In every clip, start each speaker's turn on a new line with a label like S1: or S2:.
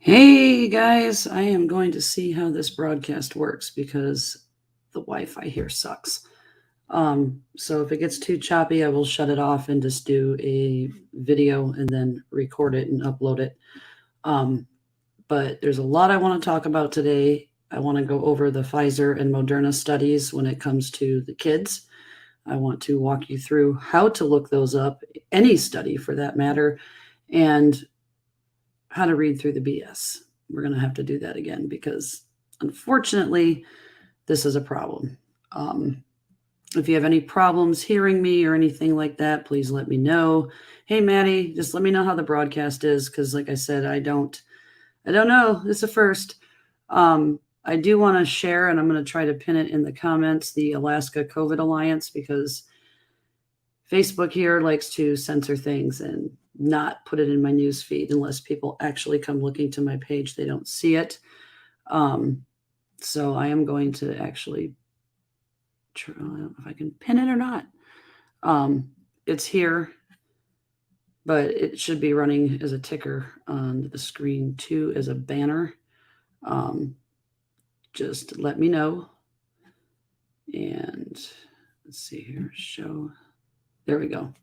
S1: Hey guys, I am going to see how this broadcast works because the Wi-Fi here sucks. So if it gets too choppy, I will shut it off and just do a video and then record it and upload it. Um, but there's a lot I want to talk about today. I want to go over the Pfizer and Moderna studies when it comes to the kids. I want to walk you through how to look those up, any study for that matter, and how to read through the BS. We're going to have to do that again because unfortunately, this is a problem. If you have any problems hearing me or anything like that, please let me know. Hey, Maddie, just let me know how the broadcast is because, like I said, I don't know. It's a first. I do want to share, and I'm going to try to pin it in the comments, the Alaska COVID Alliance because Facebook here likes to censor things and not put it in my news feed unless people actually come looking to my page. They don't see it. So I am going to actually try, I don't know if I can pin it or not. It's here, but it should be running as a ticker on the screen too as a banner. Just let me know. And let's see here, show. There we go.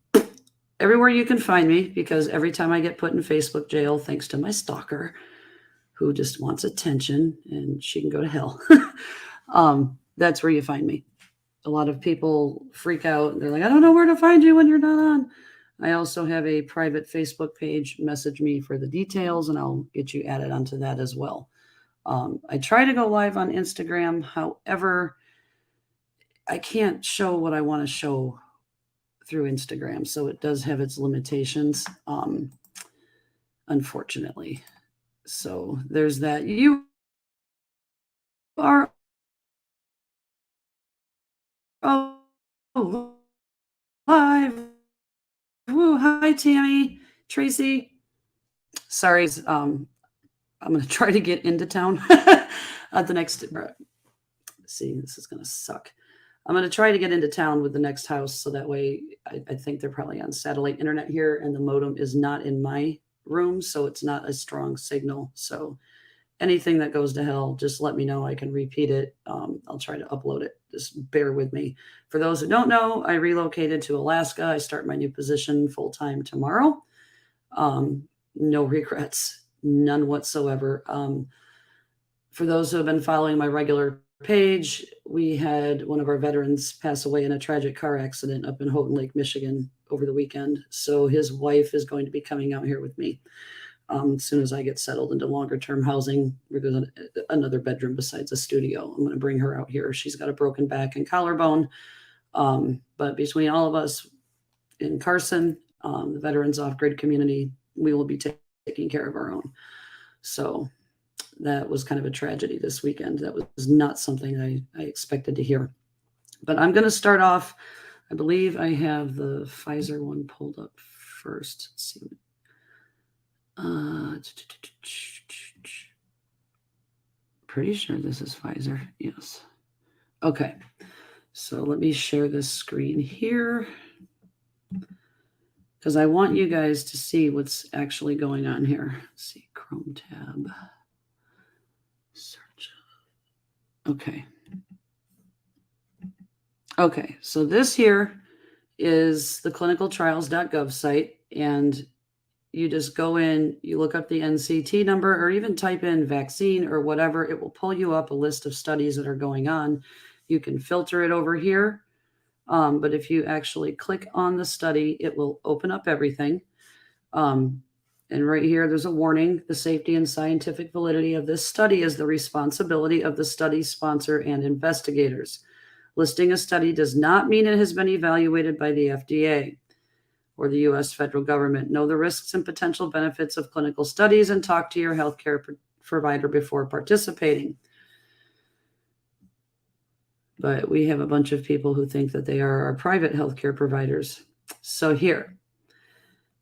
S1: Everywhere you can find me, because every time I get put in Facebook jail, thanks to my stalker, who just wants attention, and she can go to hell. That's where you find me. A lot of people freak out. They're like, I don't know where to find you when you're not on. I also have a private Facebook page. Message me for the details, and I'll get you added onto that as well. I try to go live on Instagram. However, I can't show what I want to show through Instagram, so it does have its limitations, unfortunately. So there's that. You are live. Woo, hi Tammy, Tracy. Sorry, I'm going to try to get into town at the next. See, this is going to suck. I'm going to try to get into town with the next house, so that way I think they're probably on satellite internet here, and the modem is not in my room, so it's not a strong signal. So anything that goes to hell, just let me know. I can repeat it. I'll try to upload it. Just bear with me. For those who don't know, I relocated to Alaska. I start my new position full-time tomorrow. No regrets, none whatsoever. For those who have been following my regular page, we had one of our veterans pass away in a tragic car accident up in Houghton Lake, Michigan over the weekend. So his wife is going to be coming out here with me. As soon as I get settled into longer term housing, there's another bedroom besides a studio. I'm going to bring her out here. She's got a broken back and collarbone. But between all of us in Carson, the Veterans Off Grid community, we will be taking care of our own. So that was kind of a tragedy this weekend. That was not something I expected to hear. But I'm going to start off. I believe I have the Pfizer one pulled up first. Let's see. Pretty sure this is Pfizer. Yes. Okay. So let me share this screen here because I want you guys to see what's actually going on here. Let's see, Chrome tab. Search. Okay. Okay, so this here is the clinicaltrials.gov site, and you just go in, you look up the NCT number, or even type in vaccine or whatever. It will pull you up a list of studies that are going on. You can filter it over here. But if you actually click on the study, it will open up everything. And right here, there's a warning. The safety and scientific validity of this study is the responsibility of the study sponsor and investigators. Listing a study does not mean it has been evaluated by the FDA or the U.S. federal government. Know the risks and potential benefits of clinical studies and talk to your healthcare provider before participating. But we have a bunch of people who think that they are our private healthcare providers. So here,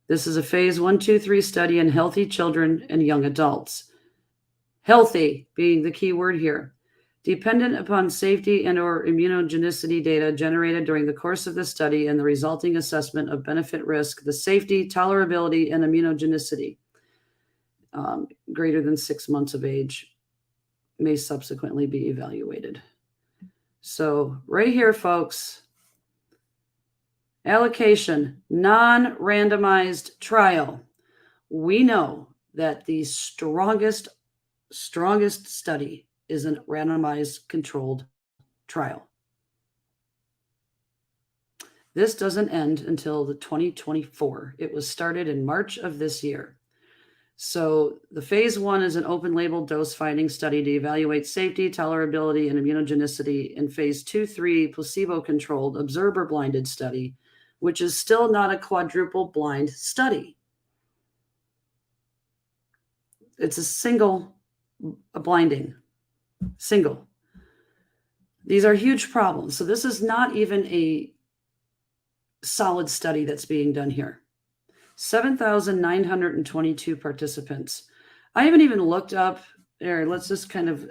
S1: this is a phase 1-2-3 study in healthy children and young adults. Healthy being the key word here. Dependent upon safety and or immunogenicity data generated during the course of the study and the resulting assessment of benefit risk, the safety, tolerability, and immunogenicity. greater than 6 months of age may subsequently be evaluated. So right here, folks, allocation, non-randomized trial. We know that the strongest study is a randomized controlled trial. This doesn't end until the 2024. It was started in March of this year. So the phase 1 is an open label dose finding study to evaluate safety, tolerability, and immunogenicity. In phase 2-3, placebo controlled observer blinded study, which is still not a quadruple blind study. It's a blinding, single. These are huge problems. So this is not even a solid study that's being done here. 7,922 participants. I haven't even looked up there. Let's just kind of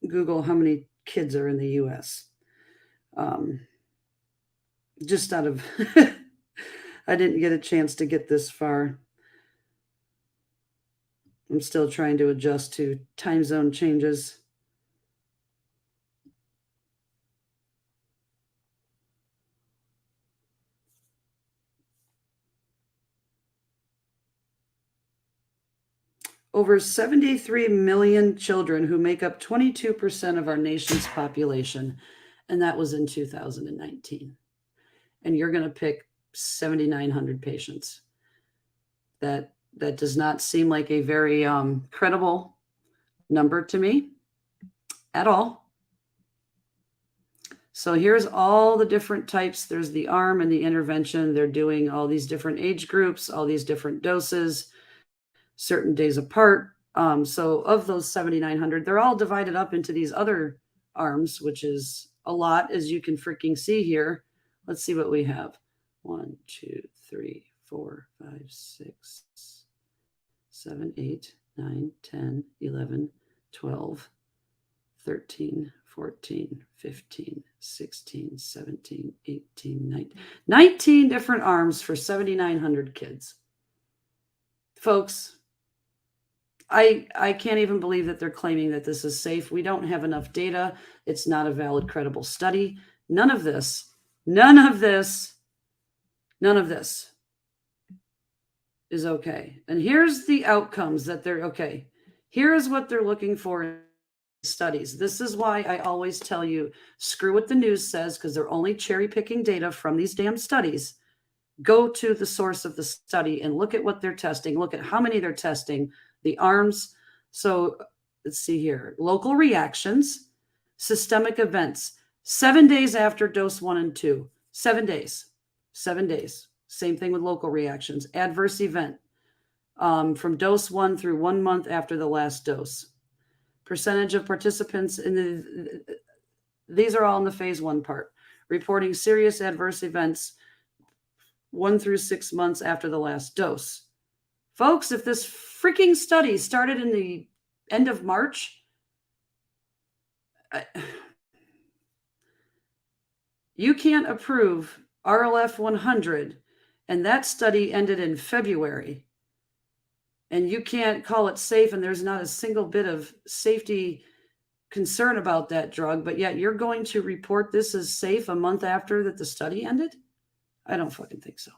S1: Google how many kids are in the US. Just out of, I didn't get a chance to get this far. I'm still trying to adjust to time zone changes. Over 73 million children who make up 22% of our nation's population, and that was in 2019. And you're going to pick 7,900 patients. That does not seem like a very credible number to me at all. So here's all the different types. There's the arm and the intervention. They're doing all these different age groups, all these different doses, certain days apart. So of those 7,900, they're all divided up into these other arms, which is a lot, as you can freaking see here. Let's see what we have. 1, 2, 3, 4, 5, 6, 7, 8, 9, 10, 11, 12, 13, 14, 15, 16, 17, 18, 19. 19 different arms for 7,900 kids. Folks, I can't even believe that they're claiming that this is safe. We don't have enough data. It's not a valid, credible study. None of this is okay. And here's the outcomes that they're okay. Here is what they're looking for in studies. This is why I always tell you, screw what the news says, because they're only cherry picking data from these damn studies. Go to the source of the study and look at what they're testing. Look at how many they're testing, the arms. So let's see here. Local reactions, systemic events, 7 days after dose 1 and 2, 7 days, 7 days. Same thing with local reactions. Adverse event from dose 1 through 1 month after the last dose. Percentage of participants in these are all in the phase 1 part. Reporting serious adverse events 1 through 6 months after the last dose. Folks, if this freaking study started in the end of March, you can't approve RLF 100, and that study ended in February, and you can't call it safe, and there's not a single bit of safety concern about that drug, but yet you're going to report this as safe a month after that the study ended? I don't fucking think so.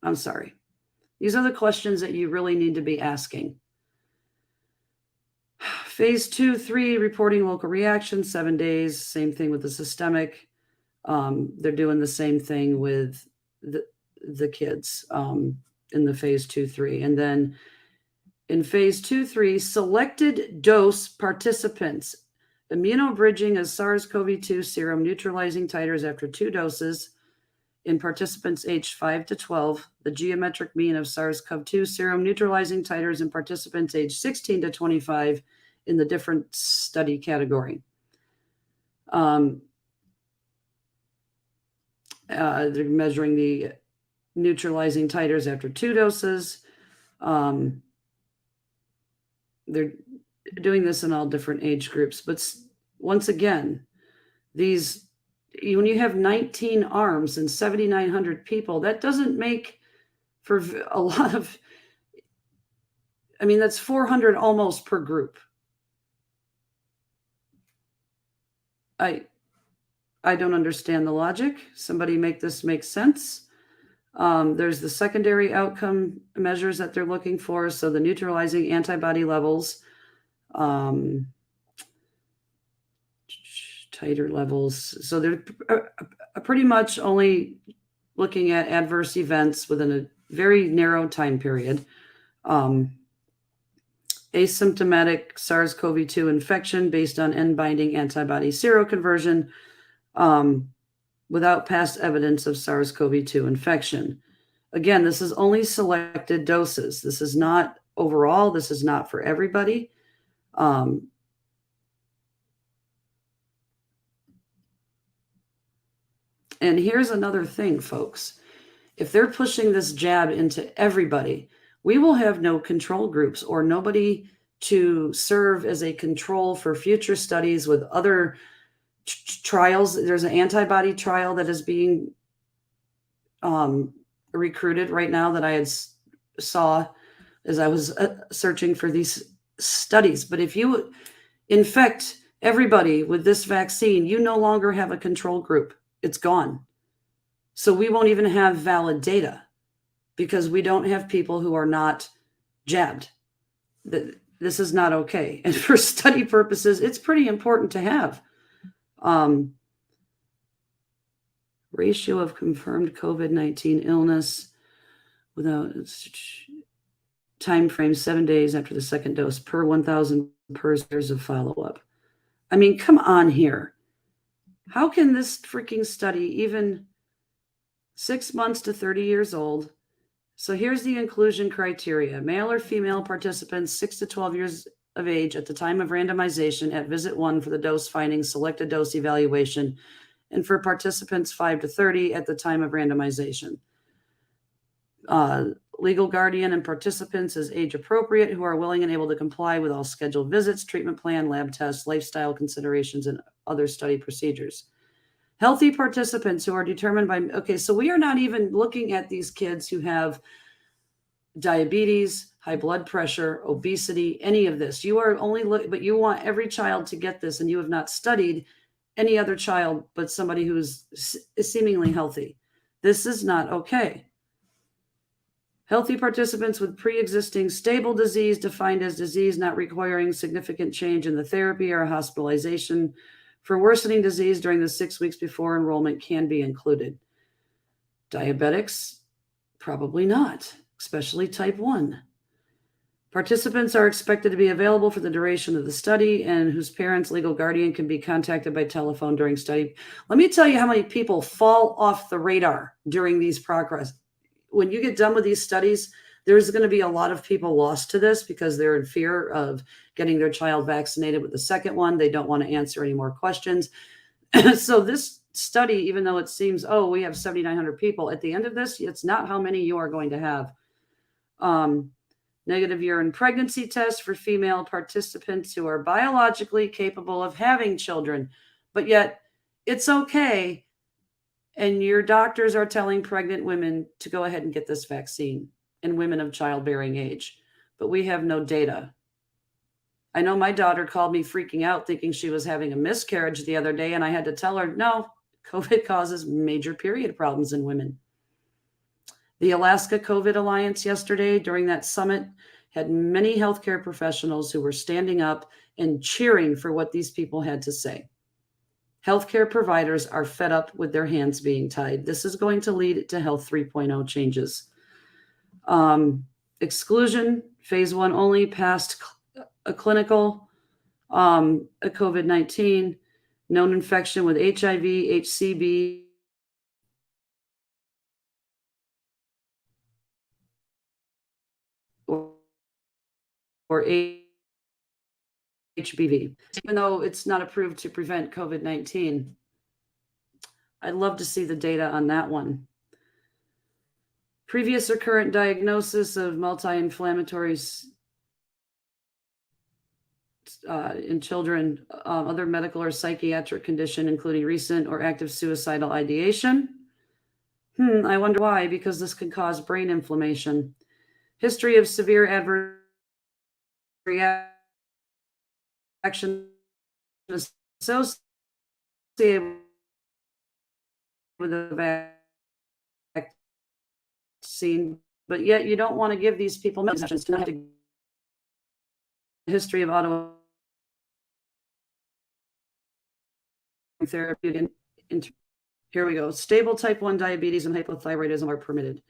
S1: I'm sorry. These are the questions that you really need to be asking. Phase 2-3, reporting local reactions, 7 days. Same thing with the systemic. They're doing the same thing with the kids in the phase 2-3. And then in phase 2-3, selected dose participants, immunobridging as SARS-CoV-2 serum neutralizing titers after 2 doses. In participants aged 5 to 12, the geometric mean of SARS-CoV-2 serum neutralizing titers in participants aged 16 to 25 in the different study category. They're measuring the neutralizing titers after 2 doses. They're doing this in all different age groups. But once again, when you have 19 arms and 7,900 people, that doesn't make for a lot of, I mean, that's 400 almost per group. I don't understand the logic. Somebody make this make sense. There's the secondary outcome measures that they're looking for. So the neutralizing antibody levels, titer levels. So they're pretty much only looking at adverse events within a very narrow time period. Asymptomatic SARS-CoV-2 infection based on N-binding antibody seroconversion without past evidence of SARS-CoV-2 infection. Again, this is only selected doses. This is not overall. This is not for everybody. And here's another thing, folks. If they're pushing this jab into everybody, we will have no control groups or nobody to serve as a control for future studies with other trials. There's an antibody trial that is being recruited right now that I had saw as I was searching for these studies. But if you infect everybody with this vaccine, you no longer have a control group. It's gone. So we won't even have valid data because we don't have people who are not jabbed. This is not okay. And for study purposes, it's pretty important to have. Ratio of confirmed COVID-19 illness without time frame 7 days after the second dose per 1,000 per years of follow-up. I mean, come on here. How can this freaking study, even 6 months to 30 years old? So here's the inclusion criteria. Male or female participants 6 to 12 years of age at the time of randomization at visit 1 for the dose finding, selected dose evaluation, and for participants 5 to 30 at the time of randomization. Legal guardian and participants is age appropriate who are willing and able to comply with all scheduled visits, treatment plan, lab tests, lifestyle considerations, and other study procedures. Healthy participants who are determined by, okay, so we are not even looking at these kids who have diabetes, high blood pressure, obesity, any of this. You are only but you want every child to get this, and you have not studied any other child but somebody who's seemingly healthy. This is not okay. Healthy participants with pre-existing stable disease defined as disease not requiring significant change in the therapy or hospitalization for worsening disease during the 6 weeks before enrollment can be included. Diabetics, probably not, especially type 1. Participants are expected to be available for the duration of the study and whose parents, legal guardian can be contacted by telephone during study. Let me tell you how many people fall off the radar during these progress. When you get done with these studies, there's going to be a lot of people lost to this because they're in fear of getting their child vaccinated with the second one. They don't want to answer any more questions. So this study, even though it seems, oh, we have 7,900 people, at the end of this, it's not how many you are going to have. Negative urine pregnancy test for female participants who are biologically capable of having children, but yet it's okay. And your doctors are telling pregnant women to go ahead and get this vaccine and women of childbearing age, but we have no data. I know my daughter called me freaking out thinking she was having a miscarriage the other day, and I had to tell her, no, COVID causes major period problems in women. The Alaska COVID Alliance yesterday during that summit had many healthcare professionals who were standing up and cheering for what these people had to say. Healthcare providers are fed up with their hands being tied. This is going to lead to Health 3.0 changes. Exclusion, phase 1 only, past a clinical, a COVID-19, known infection with HIV, HCV, or HBV. Even though it's not approved to prevent COVID-19, I'd love to see the data on that one. Previous or current diagnosis of multi-inflammatory in children, other medical or psychiatric condition, including recent or active suicidal ideation. I wonder why, because this can cause brain inflammation. History of severe adverse reaction associated with the vaccine, but yet you don't want to give these people medicines to have a history of autoimmune therapy. Here we go. Stable type 1 diabetes and hypothyroidism are permitted.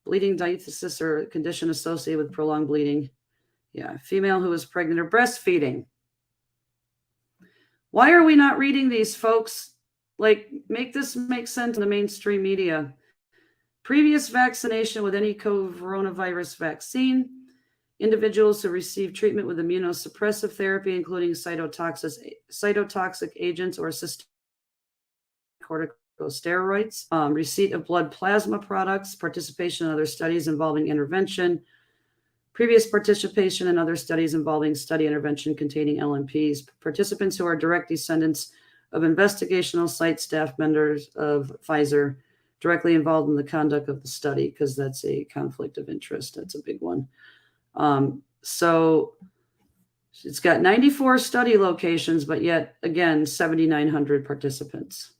S1: Bleeding diathesis or a condition associated with prolonged bleeding. Yeah, female who is pregnant or breastfeeding. Why are we not reading these, folks? Like, make this make sense in the mainstream media. Previous vaccination with any coronavirus vaccine. Individuals who receive treatment with immunosuppressive therapy, including cytotoxic agents or systemic corticosteroids, receipt of blood plasma products, participation in other studies involving intervention, previous participation in other studies involving study intervention containing LMPs, participants who are direct descendants of investigational site staff members of Pfizer directly involved in the conduct of the study, because that's a conflict of interest. That's a big one. So it's got 94 study locations, but yet again, 7,900 participants.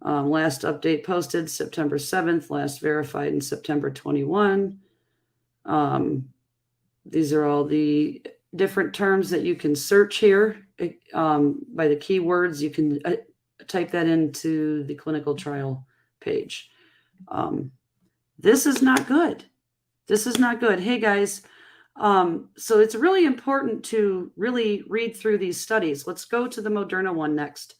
S1: Last update posted September 7th, last verified in September 21. These are all the different terms that you can search here by the keywords. You can type that into the clinical trial page. This is not good. This is not good. Hey, guys. So it's really important to really read through these studies. Let's go to the Moderna one next.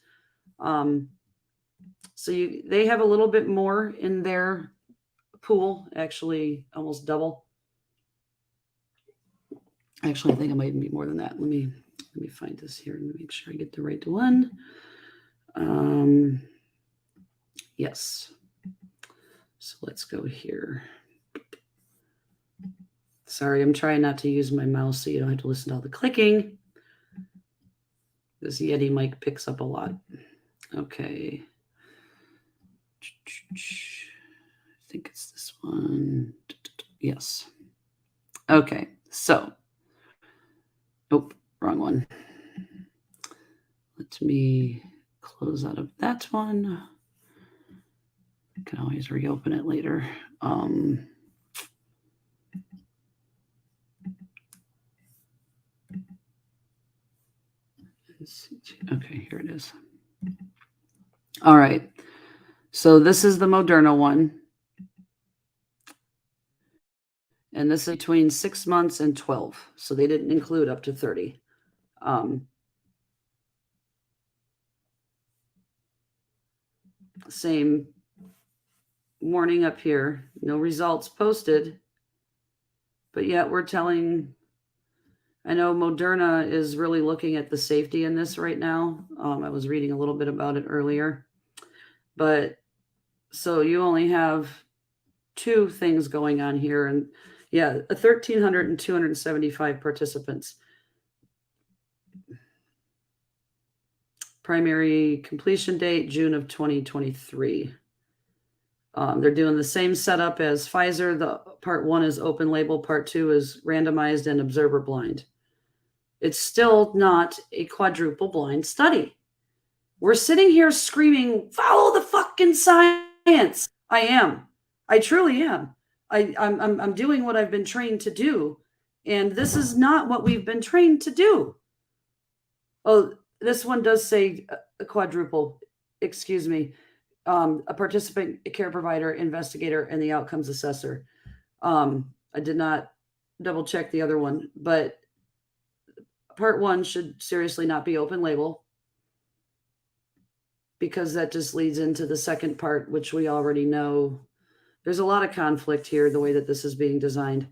S1: So they have a little bit more in their pool, actually almost double. Actually, I think it might be more than that. Let me find this here and make sure I get the right one. Yes. So let's go here. Sorry, I'm trying not to use my mouse so you don't have to listen to all the clicking. This Yeti mic picks up a lot. Okay. I think it's this one. Yes. Okay, so. Oh, wrong one. Let me close out of that one. I can always reopen it later. Okay, here it is. All right. So this is the Moderna one. And this is between 6 months and 12. So they didn't include up to 30. Same warning up here. No results posted. But yet we're telling... I know Moderna is really looking at the safety in this right now. I was reading a little bit about it earlier. But so you only have 2 things going on here. And yeah, 1,300 and 275 participants. Primary completion date, June of 2023. They're doing the same setup as Pfizer. The part 1 is open label. Part 2 is randomized and observer blind. It's still not a quadruple blind study. We're sitting here screaming, follow the fucking science. I am. I truly am. I'm doing what I've been trained to do. And this is not what we've been trained to do. Oh, this one does say a quadruple, excuse me. A participant, a care provider, investigator, and the outcomes assessor. I did not double check the other one, but part 1 should seriously not be open label, because that just leads into the second part, which we already know. There's a lot of conflict here, the way that this is being designed.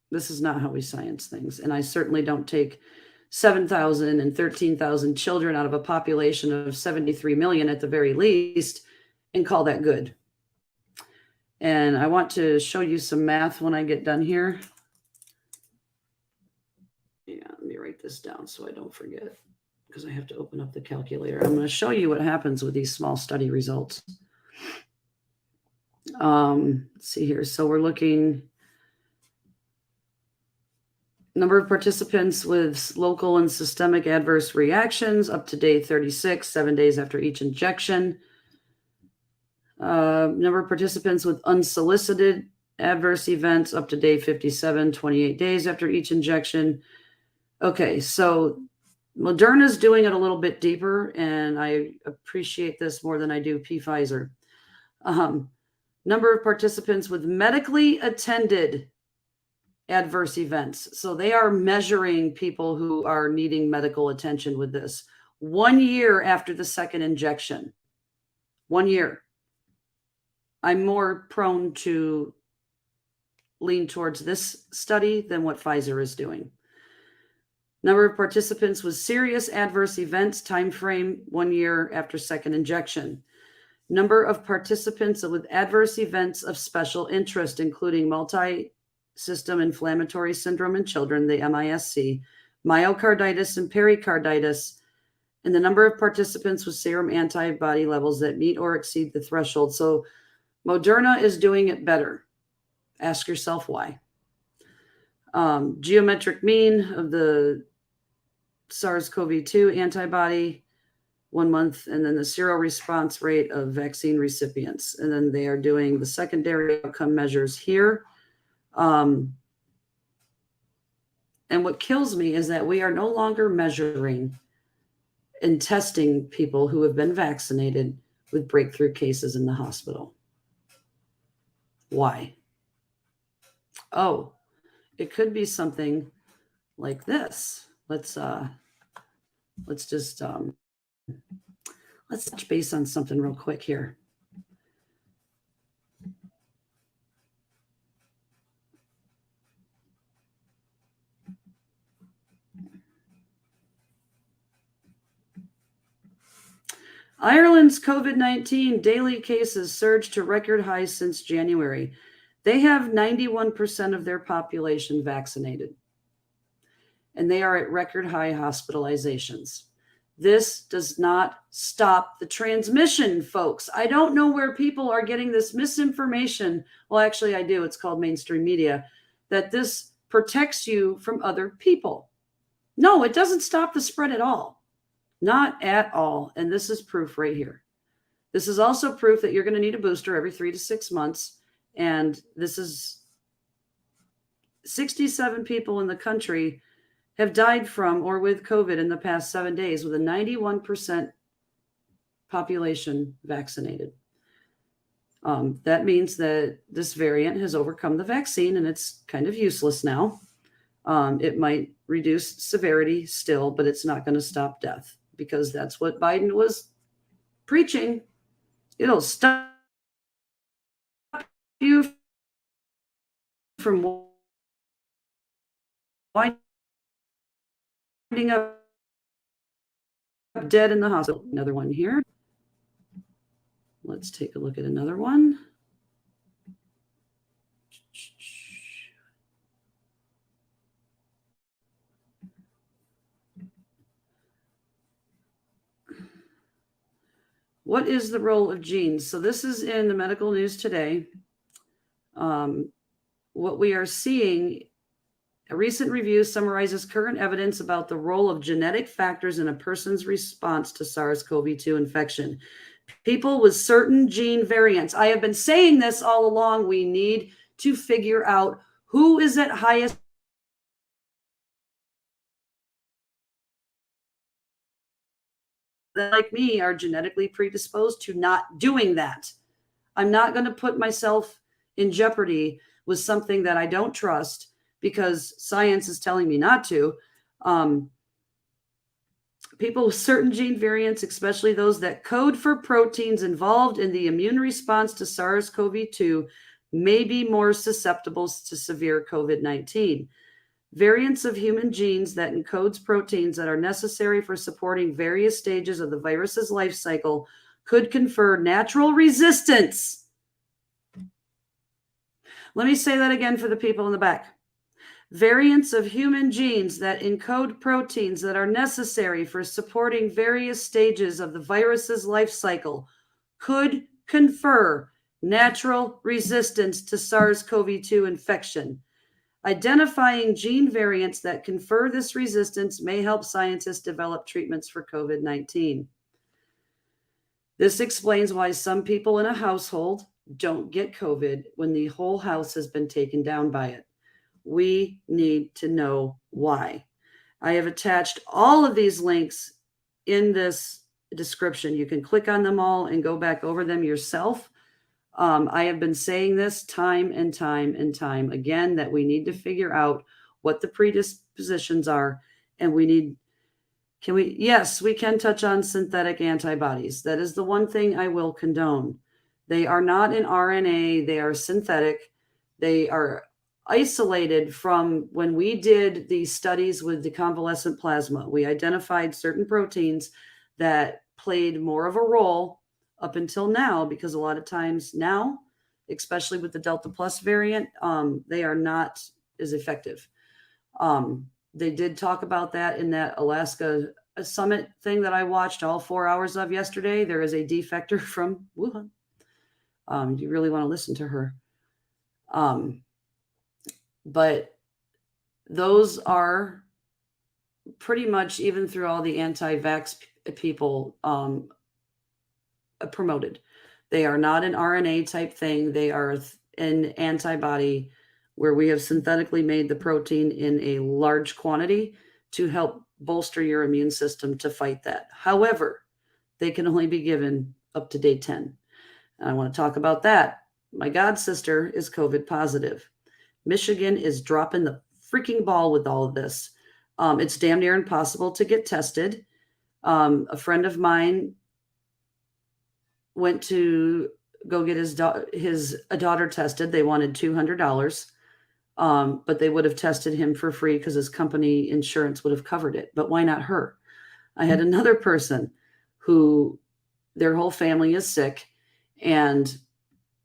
S1: This is not how we science things. And I certainly don't take 7,000 and 13,000 children out of a population of 73 million at the very least and call that good. And I want to show you some math when I get done here. Yeah, let me write this down so I don't forget, because I have to open up the calculator. I'm going to show you what happens with these small study results. Let's see here. So we're looking Number of participants with local and systemic adverse reactions up to day 36, 7 days after each injection. Number of participants with unsolicited adverse events up to day 57, 28 days after each injection. Okay, so Moderna's doing it a little bit deeper, and I appreciate this more than I do Pfizer. Number of participants with medically attended adverse events. So they are measuring people who are needing medical attention with this 1 year after the second injection. 1 year. I'm more prone to lean towards this study than what Pfizer is doing. Number of participants with serious adverse events, time frame 1 year after second injection. Number of participants with adverse events of special interest, including multi-system inflammatory syndrome in children, the MISC, myocarditis and pericarditis, and the number of participants with serum antibody levels that meet or exceed the threshold. So Moderna is doing it better. Ask yourself why. Geometric mean of the SARS-CoV-2 antibody, 1 month, and then the seroresponse rate of vaccine recipients. And then they are doing the secondary outcome measures here. And what kills me is that we are no longer measuring and testing people who have been vaccinated with breakthrough cases in the hospital. Why? Oh, it could be something like this. Let's just let's touch base on something real quick here. Ireland's COVID-19 daily cases surged to record highs since January. They have 91% of their population vaccinated, and they are at record high hospitalizations. This does not stop the transmission, folks. I don't know where people are getting this misinformation. Well, actually, I do. It's called mainstream media, that this protects you from other people. No, it doesn't stop the spread at all. Not at all. And this is proof right here. This is also proof that you're going to need a booster every 3 to 6 months. And this is 67 people in the country have died from or with COVID in the past 7 days, with a 91% population vaccinated. That means that this variant has overcome the vaccine and it's kind of useless now. It might reduce severity still, but it's not going to stop death, because that's what Biden was preaching. It'll stop you from winding up dead in the hospital. Another one here. Let's take a look at another one. What is the role of genes? So this is in the medical news today. What we are seeing, a recent review summarizes current evidence about the role of genetic factors in a person's response to SARS-CoV-2 infection. People with certain gene variants. I have been saying this all along. We need to figure out who is at highest that, like me, are genetically predisposed to not doing that. I'm not going to put myself in jeopardy with something that I don't trust because science is telling me not to. People with certain gene variants, especially those that code for proteins involved in the immune response to SARS-CoV-2, may be more susceptible to severe COVID-19. Variants of human genes that encodes proteins that are necessary for supporting various stages of the virus's life cycle could confer natural resistance. Let me say that again for the people in the back. Variants of human genes that encode proteins that are necessary for supporting various stages of the virus's life cycle could confer natural resistance to SARS-CoV-2 infection. Identifying gene variants that confer this resistance may help scientists develop treatments for COVID-19. This explains why some people in a household don't get COVID when the whole house has been taken down by it. We need to know why. I have attached all of these links in this description. You can click on them all and go back over them yourself. I have been saying this time and time and time again that we need to figure out what the predispositions are, and yes, we can touch on synthetic antibodies. That is the one thing I will condone. They are not an RNA, they are synthetic. They are isolated from when we did the studies with the convalescent plasma. We identified certain proteins that played more of a role up until now, because a lot of times now, especially with the Delta Plus variant, they are not as effective. They did talk about that in that Alaska summit thing that I watched all 4 hours of yesterday. There is a defector from Wuhan. You really want to listen to her. But those are pretty much, even through all the anti-vax people, promoted. They are not an RNA type thing. They are an antibody where we have synthetically made the protein in a large quantity to help bolster your immune system to fight that. However, they can only be given up to day 10. And I want to talk about that. My god sister is COVID positive. Michigan is dropping the freaking ball with all of this. It's damn near impossible to get tested. A friend of mine went to go get his daughter tested. They wanted $200, but they would have tested him for free because his company insurance would have covered it. But why not her? I had another person who their whole family is sick, and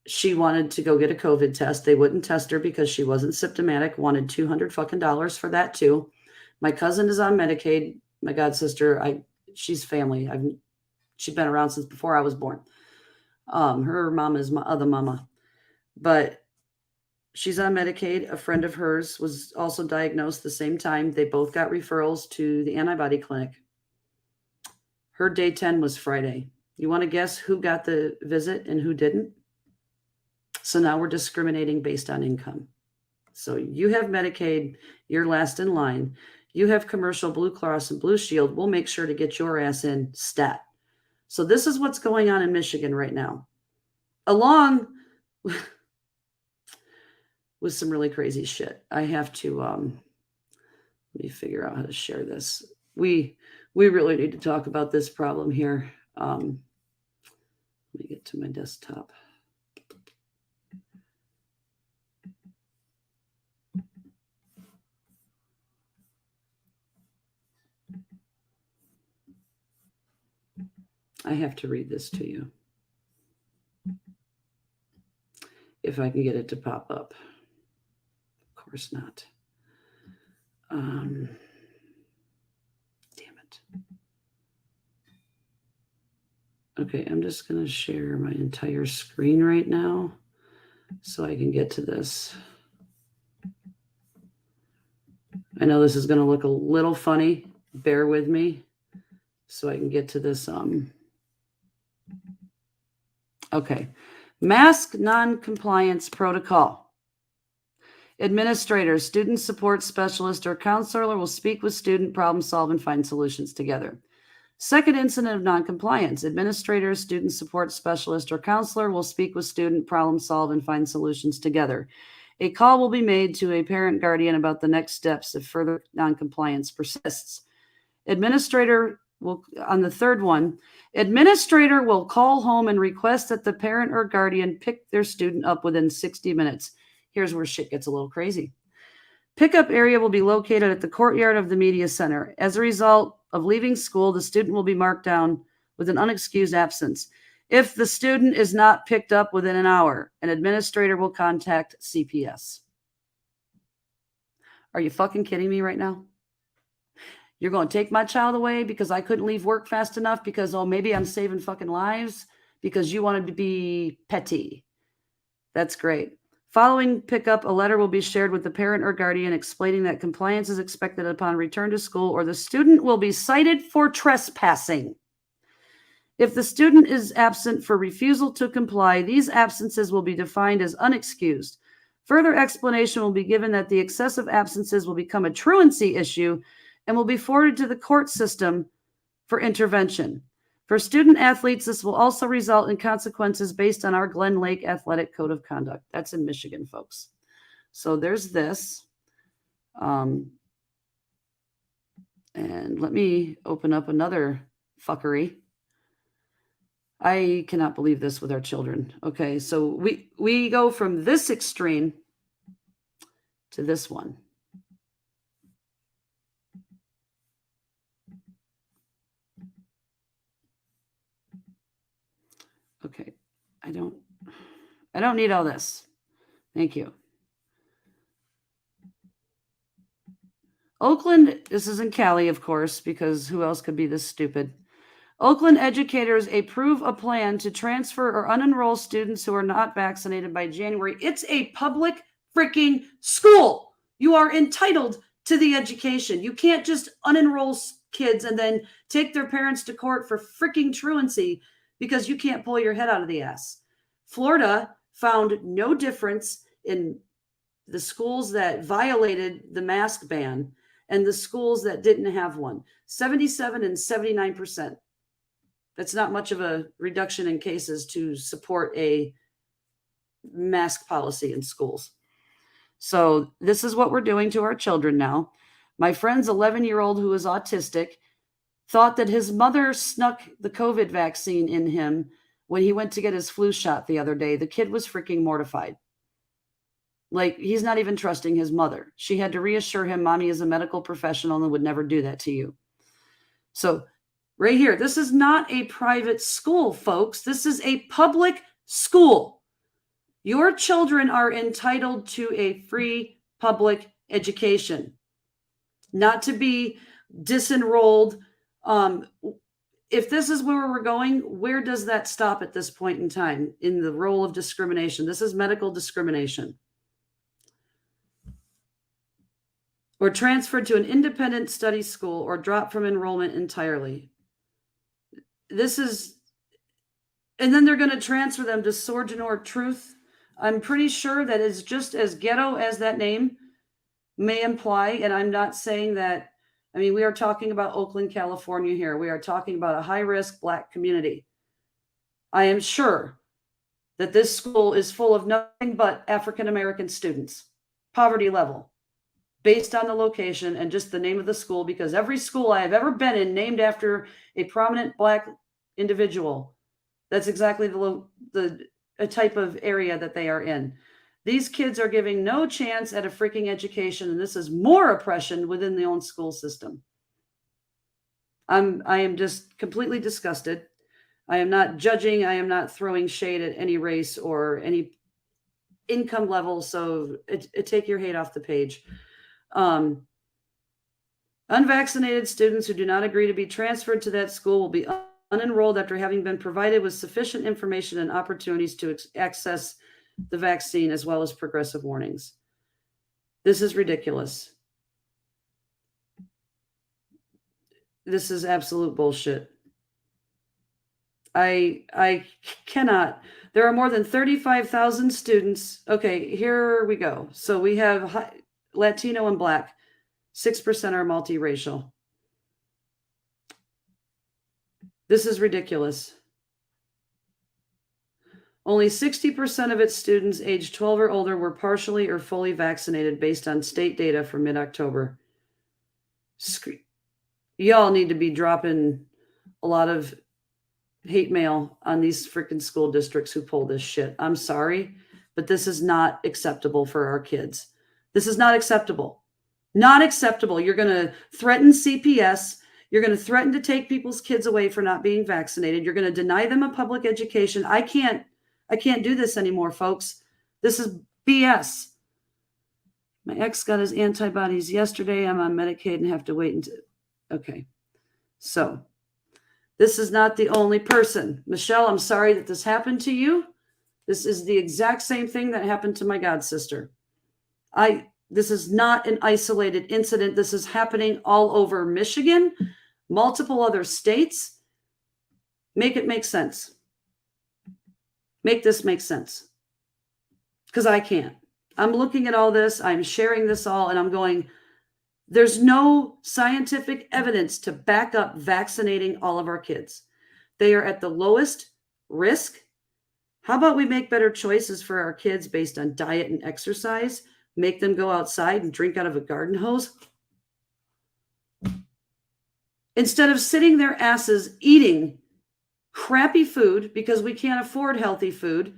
S1: she wanted to go get a COVID test. They wouldn't test her because she wasn't symptomatic, wanted $200 for that too. My cousin is on Medicaid. My god sister, she's family. She's been around since before I was born. Her mom is my other mama, but she's on Medicaid. A friend of hers was also diagnosed the same time. They both got referrals to the antibody clinic. Her day 10 was Friday. You want to guess who got the visit and who didn't? So now we're discriminating based on income. So you have Medicaid, you're last in line. You have commercial Blue Cross and Blue Shield. We'll make sure to get your ass in stat. So this is what's going on in Michigan right now, along with some really crazy shit. I have to, let me figure out how to share this. We really need to talk about this problem here. Let me get to my desktop. I have to read this to you. If I can get it to pop up. Of course not. Damn it. Okay, I'm just going to share my entire screen right now so I can get to this. I know this is going to look a little funny. Bear with me so I can get to this. Okay. Mask non-compliance protocol. Administrator, student support specialist, or counselor will speak with student, problem solve, and find solutions together. Second incident of non-compliance. Administrator, student support specialist, or counselor will speak with student, problem solve, and find solutions together. A call will be made to a parent guardian about the next steps if further non-compliance persists. Administrator will, on the third one, administrator will call home and request that the parent or guardian pick their student up within 60 minutes. Here's where shit gets a little crazy. Pickup area will be located at the courtyard of the media center. As a result of leaving school, the student will be marked down with an unexcused absence. If the student is not picked up within an hour, an administrator will contact CPS. Are you fucking kidding me right now? You're going to take my child away because I couldn't leave work fast enough because, oh, maybe I'm saving fucking lives because you wanted to be petty. That's great. Following pickup, a letter will be shared with the parent or guardian explaining that compliance is expected upon return to school, or the student will be cited for trespassing. If the student is absent for refusal to comply, these absences will be defined as unexcused. Further explanation will be given that the excessive absences will become a truancy issue and will be forwarded to the court system for intervention. For student athletes, this will also result in consequences based on our Glen Lake Athletic Code of Conduct. That's in Michigan, folks. So there's this. And let me open up another fuckery. I cannot believe this with our children. Okay, so we go from this extreme to this one. Okay, I don't need all this. Thank you. Oakland, this is in Cali, of course, because who else could be this stupid? Oakland educators approve a plan to transfer or unenroll students who are not vaccinated by January. It's a public freaking school. You are entitled to the education. You can't just unenroll kids and then take their parents to court for freaking truancy because you can't pull your head out of the ass. Florida found no difference in the schools that violated the mask ban and the schools that didn't have one. 77 and 79%. That's not much of a reduction in cases to support a mask policy in schools. So this is what we're doing to our children now. My friend's 11-year-old who is autistic thought that his mother snuck the COVID vaccine in him when he went to get his flu shot the other day. The kid was freaking mortified. Like, he's not even trusting his mother. She had to reassure him, Mommy is a medical professional and would never do that to you. So right here, this is not a private school, folks. This is a public school. Your children are entitled to a free public education, not to be disenrolled. If this is where we're going, where does that stop at this point in time in the role of discrimination? This is medical discrimination. Or transferred to an independent study school or dropped from enrollment entirely. This is, and then they're going to transfer them to Sojourner Truth. I'm pretty sure that is just as ghetto as that name may imply. And I'm not saying that, I mean, we are talking about Oakland, California here. We are talking about a high-risk Black community. I am sure that this school is full of nothing but African-American students, poverty level, based on the location and just the name of the school, because every school I have ever been in named after a prominent Black individual, that's exactly the type of area that they are in. These kids are giving no chance at a freaking education, and this is more oppression within the own school system. I am just completely disgusted. I am not judging. I am not throwing shade at any race or any income level. So take your hate off the page. Unvaccinated students who do not agree to be transferred to that school will be unenrolled after having been provided with sufficient information and opportunities to access the vaccine, as well as progressive warnings. This is ridiculous. This is absolute bullshit. I cannot. There are more than 35,000 students. Okay, here we go. So we have Latino and Black. 6% are multiracial. This is ridiculous. Only 60% of its students aged 12 or older were partially or fully vaccinated based on state data from mid-October. Y'all need to be dropping a lot of hate mail on these freaking school districts who pull this shit. I'm sorry, but this is not acceptable for our kids. This is not acceptable. Not acceptable. You're going to threaten CPS. You're going to threaten to take people's kids away for not being vaccinated. You're going to deny them a public education. I can't do this anymore, folks. This is BS. My ex got his antibodies yesterday. I'm on Medicaid and have to wait until. Okay. So this is not the only person. Michelle, I'm sorry that this happened to you. This is the exact same thing that happened to my god sister. This is not an isolated incident. This is happening all over Michigan, multiple other states. Make it make sense. Make this make sense. Because I can't. I'm looking at all this, I'm sharing this all, and I'm going, there's no scientific evidence to back up vaccinating all of our kids. They are at the lowest risk. How about we make better choices for our kids based on diet and exercise? Make them go outside and drink out of a garden hose? Instead of sitting their asses eating crappy food because we can't afford healthy food,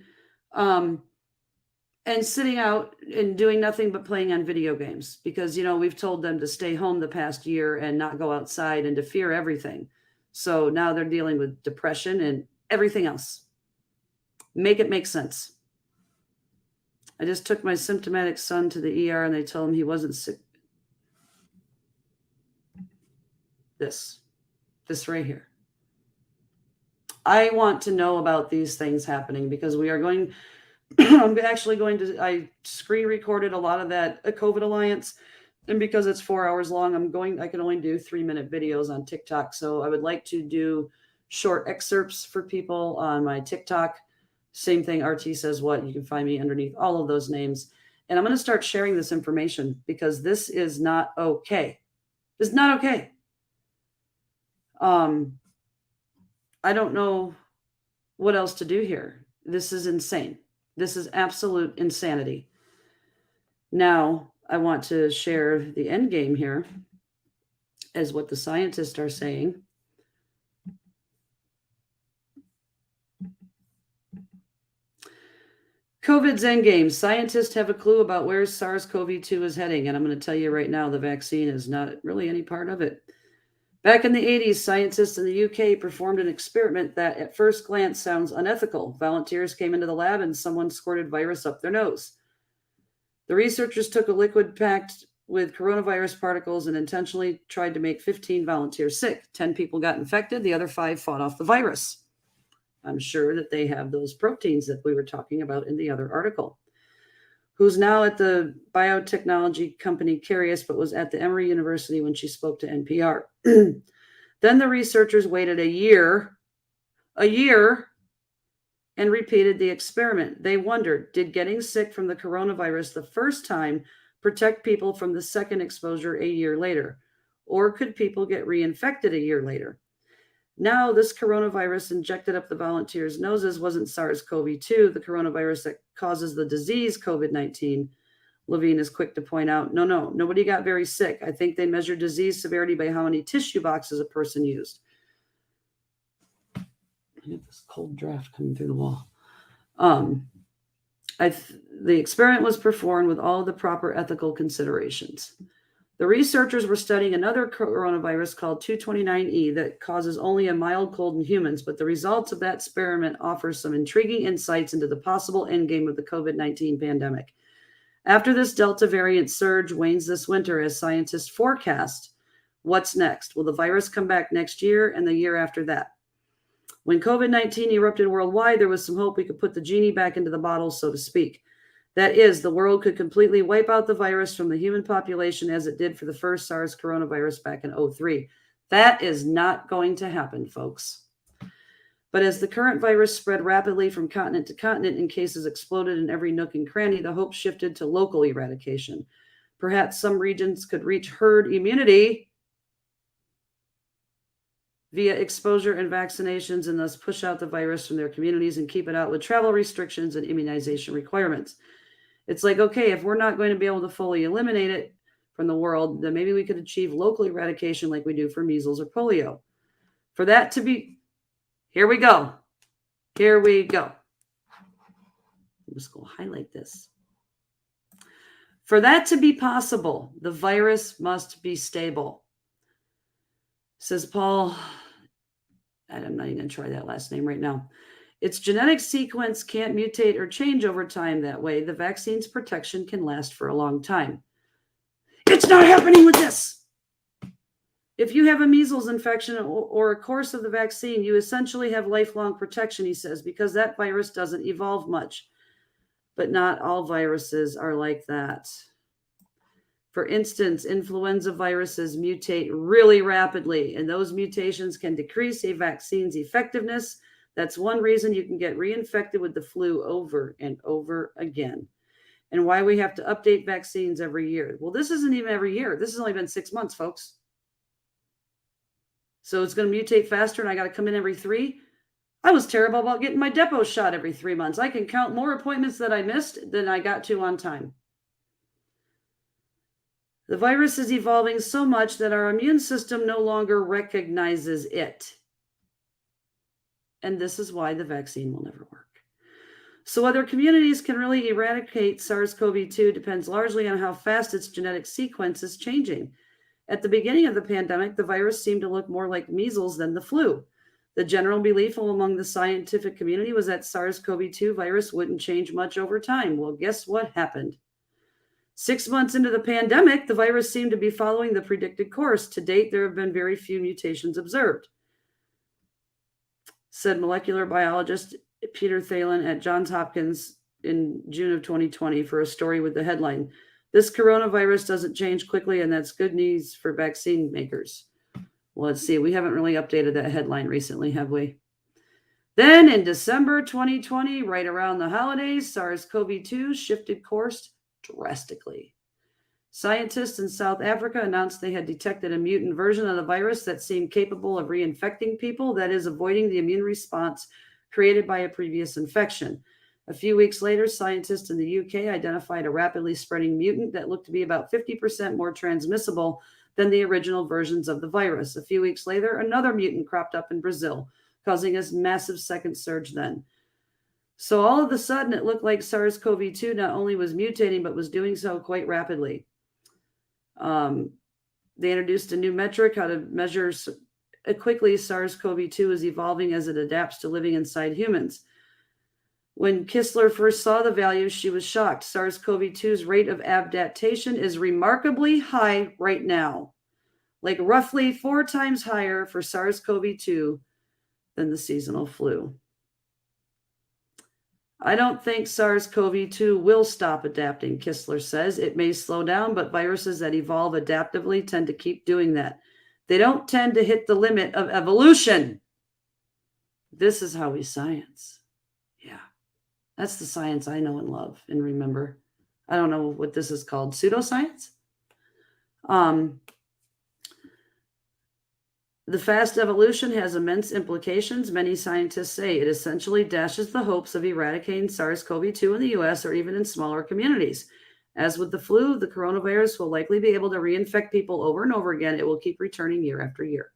S1: and sitting out and doing nothing but playing on video games because, we've told them to stay home the past year and not go outside and to fear everything. So now they're dealing with depression and everything else. Make it make sense. I just took my symptomatic son to the ER and they told him he wasn't sick. This right here. I want to know about these things happening because we are going, I'm actually going to, I screen recorded a lot of that COVID Alliance. And because it's 4 hours long, I can only do 3-minute videos on TikTok. So I would like to do short excerpts for people on my TikTok. Same thing, RT Says What. You can find me underneath all of those names. And I'm going to start sharing this information because this is not okay. It's not okay. I don't know what else to do here. This is insane. This is absolute insanity. Now, I want to share the end game here as what the scientists are saying. COVID's end game. Scientists have a clue about where SARS-CoV-2 is heading, and I'm going to tell you right now, the vaccine is not really any part of it. Back in the 80s, scientists in the UK performed an experiment that at first glance sounds unethical. Volunteers came into the lab and someone squirted virus up their nose. The researchers took a liquid packed with coronavirus particles and intentionally tried to make 15 volunteers sick. 10 people got infected. The other 5 fought off the virus. I'm sure that they have those proteins that we were talking about in the other article. Who's now at the biotechnology company Carius, but was at the Emory University when she spoke to NPR. Then the researchers waited a year, and repeated the experiment. They wondered, did getting sick from the coronavirus the first time protect people from the second exposure a year later? Or could people get reinfected a year later? Now, this coronavirus injected up the volunteers' noses wasn't SARS-CoV-2, the coronavirus that causes the disease COVID-19. Levine is quick to point out, no, nobody got very sick. I think they measured disease severity by how many tissue boxes a person used. I get this cold draft coming through the wall. The experiment was performed with all the proper ethical considerations. The researchers were studying another coronavirus called 229E that causes only a mild cold in humans, but the results of that experiment offer some intriguing insights into the possible endgame of the COVID-19 pandemic. After this Delta variant surge wanes this winter, as scientists forecast, what's next? Will the virus come back next year and the year after that? When COVID-19 erupted worldwide, there was some hope we could put the genie back into the bottle, so to speak. That is, the world could completely wipe out the virus from the human population as it did for the first SARS coronavirus back in 2003. That is not going to happen, folks. But as the current virus spread rapidly from continent to continent and cases exploded in every nook and cranny, the hope shifted to local eradication. Perhaps some regions could reach herd immunity via exposure and vaccinations and thus push out the virus from their communities and keep it out with travel restrictions and immunization requirements. It's like, okay, if we're not going to be able to fully eliminate it from the world, then maybe we could achieve local eradication like we do for measles or polio. For that to be, here we go. I'm just going to highlight this. For that to be possible, the virus must be stable. Says Paul, I'm not even going to try that last name right now. Its genetic sequence can't mutate or change over time that way. The vaccine's protection can last for a long time. It's not happening with this. If you have a measles infection or a course of the vaccine, you essentially have lifelong protection, he says, because that virus doesn't evolve much. But not all viruses are like that. For instance, influenza viruses mutate really rapidly, and those mutations can decrease a vaccine's effectiveness. That's one reason you can get reinfected with the flu over and over again. And why we have to update vaccines every year. Well, this isn't even every year. This has only been 6 months, folks. So it's going to mutate faster, and I got to come in every 3. I was terrible about getting my depot shot every 3 months. I can count more appointments that I missed than I got to on time. The virus is evolving so much that our immune system no longer recognizes it. And this is why the vaccine will never work. So whether communities can really eradicate SARS-CoV-2 depends largely on how fast its genetic sequence is changing. At the beginning of the pandemic, the virus seemed to look more like measles than the flu. The general belief among the scientific community was that SARS-CoV-2 virus wouldn't change much over time. Well, guess what happened? 6 months into the pandemic, the virus seemed to be following the predicted course. To date, there have been very few mutations observed, said molecular biologist Peter Thalen at Johns Hopkins in June of 2020 for a story with the headline, "This coronavirus doesn't change quickly, and that's good news for vaccine makers." Well, let's see. We haven't really updated that headline recently, have we? Then in December 2020, right around the holidays, SARS-CoV-2 shifted course drastically. Scientists in South Africa announced they had detected a mutant version of the virus that seemed capable of reinfecting people, that is, avoiding the immune response created by a previous infection. A few weeks later, scientists in the UK identified a rapidly spreading mutant that looked to be about 50% more transmissible than the original versions of the virus. A few weeks later, another mutant cropped up in Brazil, causing a massive second surge then. So all of a sudden, it looked like SARS-CoV-2 not only was mutating, but was doing so quite rapidly. They introduced a new metric, how to measure quickly SARS-CoV-2 is evolving as it adapts to living inside humans. When Kistler first saw the values, she was shocked. SARS-CoV-2's rate of adaptation is remarkably high right now, like roughly 4 times higher for SARS-CoV-2 than the seasonal flu. I don't think SARS-CoV-2 will stop adapting, Kistler says. It may slow down, but viruses that evolve adaptively tend to keep doing that. They don't tend to hit the limit of evolution. This is how we science. Yeah, that's the science I know and love and remember. I don't know what this is called, pseudoscience? The fast evolution has immense implications. Many scientists say it essentially dashes the hopes of eradicating SARS-CoV-2 in the US or even in smaller communities. As with the flu, the coronavirus will likely be able to reinfect people over and over again. It will keep returning year after year,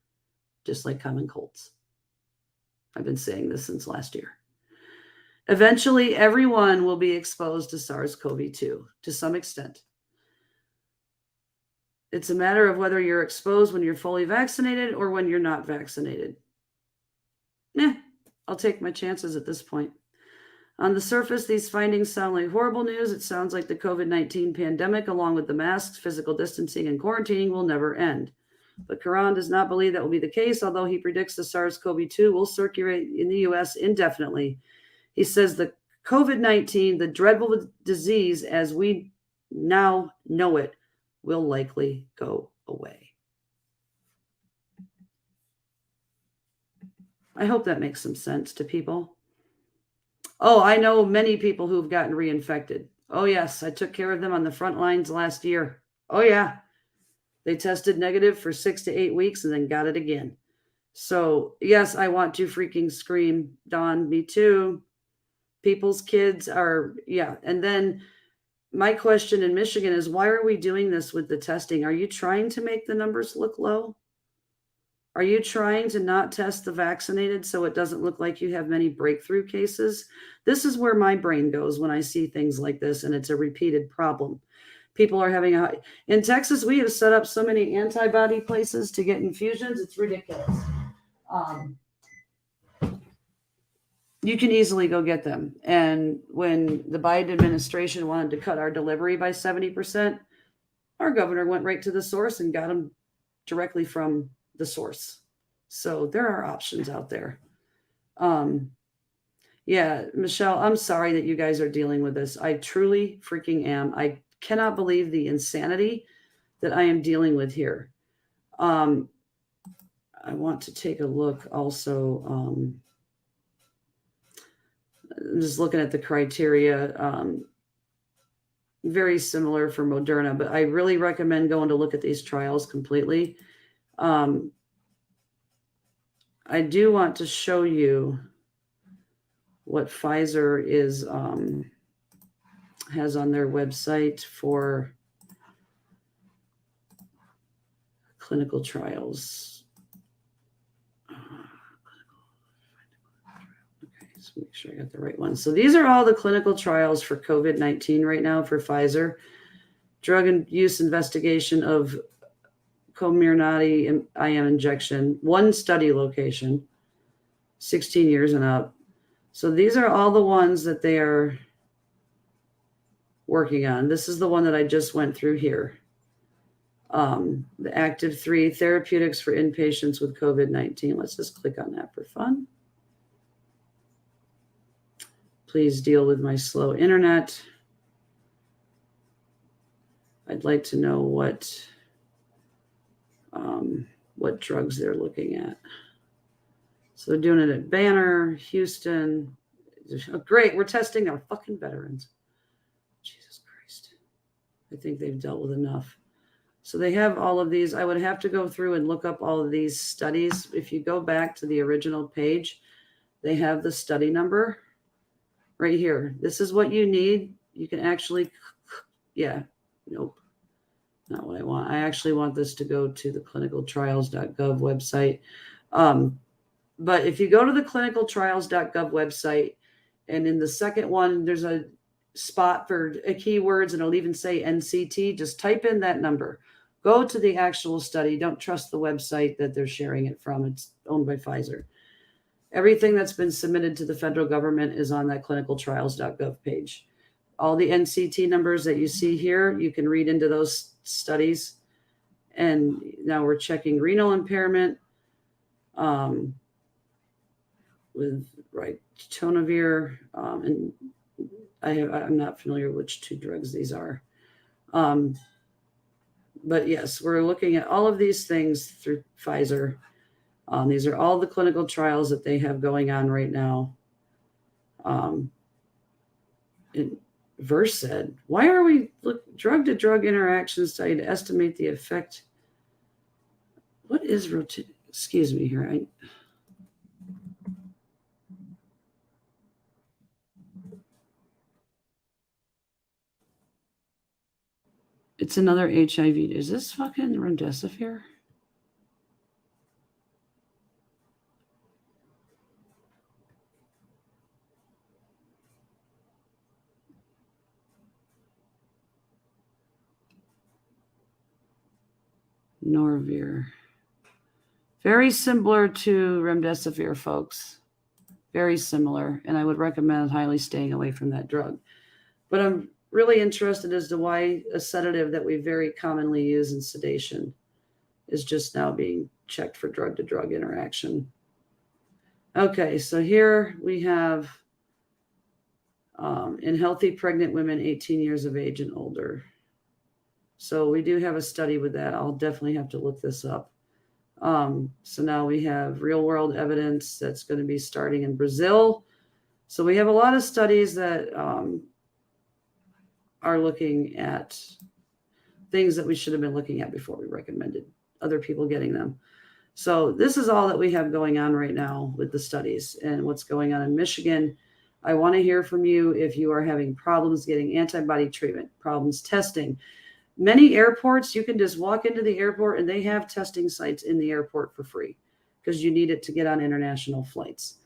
S1: just like common colds. I've been saying this since last year. Eventually, everyone will be exposed to SARS-CoV-2 to some extent. It's a matter of whether you're exposed when you're fully vaccinated or when you're not vaccinated. I'll take my chances at this point. On the surface, these findings sound like horrible news. It sounds like the COVID-19 pandemic, along with the masks, physical distancing, and quarantining, will never end. But Karan does not believe that will be the case, although he predicts the SARS-CoV-2 will circulate in the U.S. indefinitely. He says the COVID-19, the dreadful disease as we now know it, will likely go away. I hope that makes some sense to people. Oh, I know many people who've gotten reinfected. Oh, yes, I took care of them on the front lines last year. Oh, yeah. They tested negative for 6 to 8 weeks and then got it again. So, yes, I want to freaking scream, Dawn, me too. People's kids are, yeah. And then my question in Michigan is, why are we doing this with the testing? Are you trying to make the numbers look low? Are you trying to not test the vaccinated so it doesn't look like you have many breakthrough cases? This is where my brain goes when I see things like this, and it's a repeated problem. People are having in Texas, we have set up so many antibody places to get infusions. It's ridiculous. You can easily go get them. And when the Biden administration wanted to cut our delivery by 70%, our governor went right to the source and got them directly from the source. So there are options out there. Yeah, Michelle, I'm sorry that you guys are dealing with this. I truly freaking am. I cannot believe the insanity that I am dealing with here. I want to take a look also. I'm just looking at the criteria. Very similar for Moderna, but I really recommend going to look at these trials completely. I do want to show you what Pfizer has on their website for clinical trials. Okay, so make sure I got the right one. So these are all the clinical trials for COVID-19 right now for Pfizer. Drug and use investigation of Comirnaty IM injection, one study location, 16 years and up. So these are all the ones that they are working on. This is the one that I just went through here. The Active 3 therapeutics for inpatients with COVID-19. Let's just click on that for fun. Please deal with my slow internet. I'd like to know what drugs they're looking at. So they're doing it at Banner, Houston. Oh, great, we're testing our fucking veterans. Jesus Christ. I think they've dealt with enough. So they have all of these. I would have to go through and look up all of these studies. If you go back to the original page, they have the study number right here. This is what you need. You can actually, yeah, nope, not what I want. I actually want this to go to the clinicaltrials.gov website. But if you go to the clinicaltrials.gov website, and in the second one, there's a spot for keywords, and it'll even say NCT. Just type in that number. Go to the actual study. Don't trust the website that they're sharing it from. It's owned by Pfizer. Everything that's been submitted to the federal government is on that clinicaltrials.gov page. All the NCT numbers that you see here, you can read into those studies. And now we're checking renal impairment with ritonavir, and I'm not familiar which two drugs these are. But yes, we're looking at all of these things through Pfizer. These are all the clinical trials that they have going on right now. Versed, why are we drug-to-drug interaction study to estimate the effect? What is excuse me here. It's another HIV. Is this fucking remdesivir? Norvir. Very similar to remdesivir, folks. Very similar. And I would recommend highly staying away from that drug. But I'm really interested as to why a sedative that we very commonly use in sedation is just now being checked for drug-to-drug interaction. Okay, so here we have in healthy pregnant women 18 years of age and older. So we do have a study with that. I'll definitely have to look this up. So now we have real-world evidence that's going to be starting in Brazil. So we have a lot of studies that are looking at things that we should have been looking at before we recommended other people getting them. So this is all that we have going on right now with the studies and what's going on in Michigan. I want to hear from you if you are having problems getting antibody treatment, problems testing. Many airports, you can just walk into the airport and they have testing sites in the airport for free because you need it to get on international flights.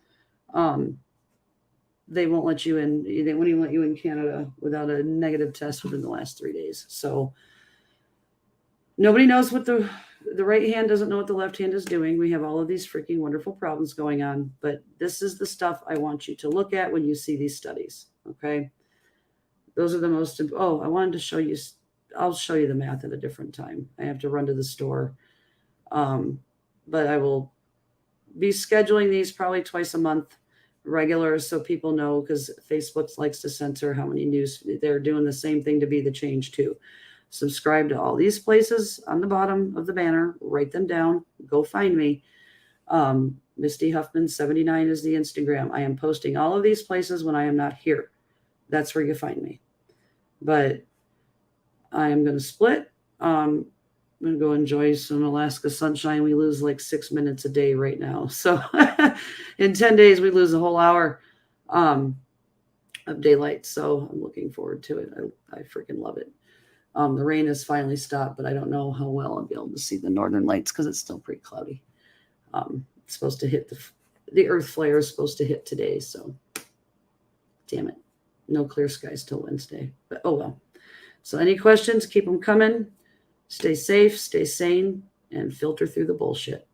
S1: They won't let you in. They won't even let you in Canada without a negative test within the last 3 days. So nobody knows what the right hand doesn't know what the left hand is doing. We have all of these freaking wonderful problems going on, but this is the stuff I want you to look at when you see these studies. Okay. Those are the most, I wanted to show you, I'll show you the math at a different time. I have to run to the store. But I will be scheduling these probably twice a month regular so people know, because Facebook likes to censor how many news. They're doing the same thing to Be the Change too. Subscribe to all these places on the bottom of the banner, write them down, go find me. Misty Huffman 79 is the Instagram. I am posting all of these places when I am not here. That's where you find me. But I am going to split. I'm going to go enjoy some Alaska sunshine. We lose like 6 minutes a day right now. So in 10 days, we lose a whole hour of daylight. So I'm looking forward to it. I freaking love it. The rain has finally stopped, but I don't know how well I'll be able to see the northern lights because it's still pretty cloudy. It's supposed to hit the earth flare is supposed to hit today. So damn it. No clear skies till Wednesday, but oh well. So any questions, keep them coming. Stay safe, stay sane, and filter through the bullshit.